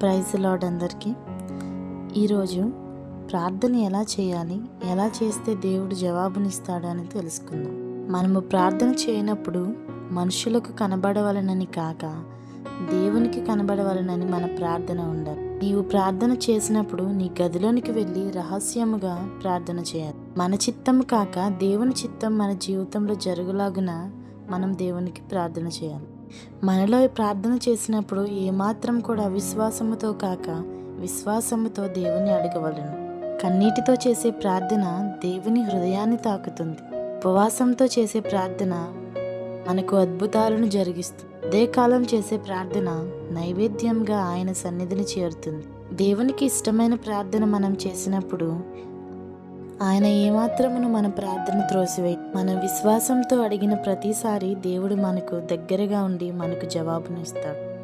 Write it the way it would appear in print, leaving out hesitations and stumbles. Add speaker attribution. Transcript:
Speaker 1: Praise lord అందరికీ. ఈరోజు ప్రార్థన ఎలా చేయాలి, ఎలా చేస్తే దేవుడు జవాబునిస్తాడు అని తెలుసుకుందాం. మనము ప్రార్థన చేయనప్పుడు మనుషులకు కనబడవలనని కాక దేవునికి కనబడవలనని మన ప్రార్థన ఉండాలి. నీవు ప్రార్థన చేసినప్పుడు నీ గదిలోనికి వెళ్ళి రహస్యముగా ప్రార్థన చేయాలి. మన చిత్తం కాక దేవుని చిత్తం మన జీవితంలో జరుగులాగున మనం దేవునికి ప్రార్థన చేయాలి. మనలో ప్రార్థన చేసినప్పుడు ఏమాత్రం కూడా అవిశ్వాసముతో కాక విశ్వాసముతో దేవుని అడగవలను. కన్నీటితో చేసే ప్రార్థన దేవుని హృదయాన్ని తాకుతుంది. ఉపవాసంతో చేసే ప్రార్థన మనకు అద్భుతాలను జరిగిస్తుంది. అదే కాలం చేసే ప్రార్థన నైవేద్యంగా ఆయన సన్నిధిని చేరుతుంది. దేవునికి ఇష్టమైన ప్రార్థన మనం చేసినప్పుడు ఆయన ఏమాత్రమును మన ప్రార్థన త్రోసివేయి. మన విశ్వాసంతో అడిగిన ప్రతిసారి దేవుడు మనకు దగ్గరగా ఉండి మనకు జవాబును ఇస్తాడు.